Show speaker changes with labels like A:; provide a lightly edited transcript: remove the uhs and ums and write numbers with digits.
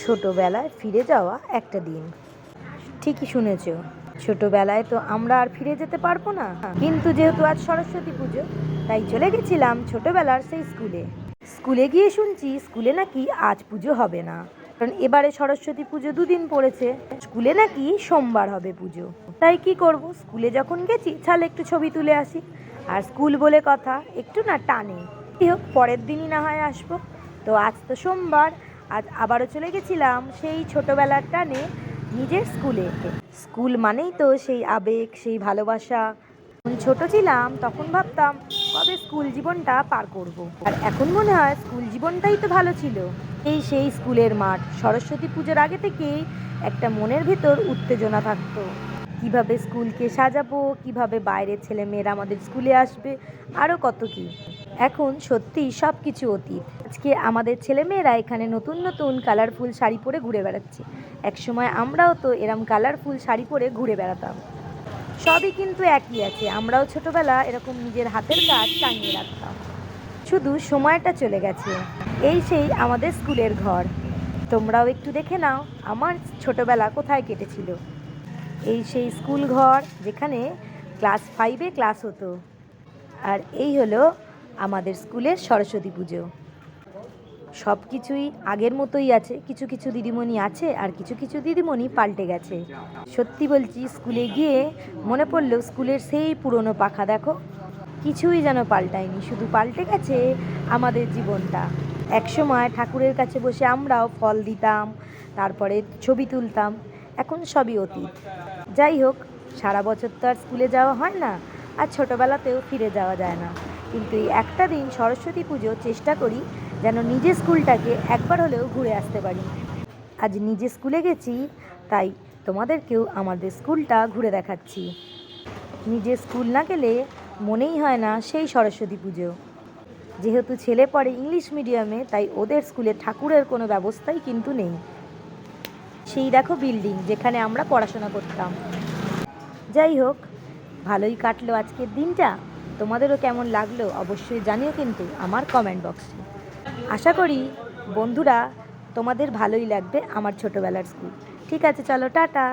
A: ছোটবেলায় ফিরে যাওয়া একটা দিন। ঠিকই শুনেছ, ছোটবেলায় তো আমরা আর ফিরে যেতে পারবো না, কিন্তু যেহেতু আজ সরস্বতী পুজো তাই চলে গেছিলাম ছোটবেলার সেই স্কুলে। স্কুলে গিয়ে শুনছি স্কুলে নাকি আজ পুজো হবে না, কারণ এবারে সরস্বতী পুজো দুদিন পড়েছে। স্কুলে নাকি সোমবার হবে পুজো। তাই কি করব, স্কুলে যখন গেছি তাহলে একটু ছবি তুলে আসি। আর স্কুল বলে কথা, একটু না টানে। কি হোক, পরের দিনই না হয় আসবো। তো আজ তো সোমবার, আজ আবারও চলে গেছিলাম সেই ছোটবেলার টানে নিজের স্কুলে। স্কুল মানেই তো সেই আবেগ, সেই ভালোবাসা। যখন ছোট ছিলাম তখন ভাবতাম কবে স্কুল জীবনটা পার করব। আর এখন মনে হয় স্কুল জীবনটাই তো ভালো ছিল। সেই স্কুলের মাঠ, সরস্বতী পুজোর আগে থেকেই একটা মনের ভিতর উত্তেজনা থাকতো। কিভাবে স্কুলকে সাজাবো, কিভাবে বাইরের ছেলেমেয়েরা আমাদের স্কুলে আসবে, আরও কত কি। এখন সত্যি সব কিছু অতীত। আজকে আমাদের ছেলেমেয়েরা এখানে নতুন নতুন কালারফুল শাড়ি পরে ঘুরে বেড়াচ্ছে। একসময় আমরাও তো এরম কালারফুল শাড়ি পরে ঘুরে বেড়াতাম। সবই কিন্তু একই আছে, আমরাও ছোটবেলা এরকম নিজের হাতের কাজ টাঙিয়ে রাখতাম। শুধু সময়টা চলে গেছে। সেই আমাদের স্কুলের ঘর। তোমরাও একটু দেখে নাও আমার ছোটবেলা কোথায় কেটেছিল। সেই স্কুল ঘর যেখানে ক্লাস 5-এ ক্লাস হতো। আর এই হলো আমাদের স্কুলের সরস্বতী পুজো। সব কিছুই আগের মতোই আছে, কিছু কিছু দিদিমণি আছে আর কিছু কিছু দিদিমণি পাল্টে গেছে। সত্যি বলছি, স্কুলে গিয়ে মনে পড়লো স্কুলের সেই পুরনো পাখা দেখো, কিছুই যেন পাল্টায়নি, শুধু পাল্টে গেছে আমাদের জীবনটা। একসময় ঠাকুরের কাছে বসে আমরাও ফল দিতাম, তারপরে ছবি তুলতাম। এখন সবই অতীত। যাই হোক, সারা বছর তো আর স্কুলে যাওয়া হয় না, আর ছোটোবেলাতেও ফিরে যাওয়া যায় না। কিন্তু এই একটা দিন সরস্বতী পুজো চেষ্টা করি যেন নিজের স্কুলটাকে একবার হলেও ঘুরে আসতে পারি। আজ নিজে স্কুলে গেছি, তাই তোমাদেরকেও আমাদের স্কুলটা ঘুরে দেখাচ্ছি। নিজের স্কুল না গেলে মনেই হয় না সেই সরস্বতী পুজো। যেহেতু ছেলে পড়ে ইংলিশ মিডিয়ামে, তাই ওদের স্কুলে ঠাকুরের কোনো ব্যবস্থাই কিন্তু নেই। সেই দেখো বিল্ডিং, যেখানে আমরা পড়াশোনা করতাম। যাই হোক, ভালোই কাটলো আজকের দিনটা। তোমাদেরও কেমন লাগলো অবশ্যই জানিও কিন্তু আমার কমেন্ট বক্সে। আশা করি বন্ধুরা তোমাদের ভালোই লাগবে আমার ছোটোবেলার স্কুল। ঠিক আছে, চলো টাটা।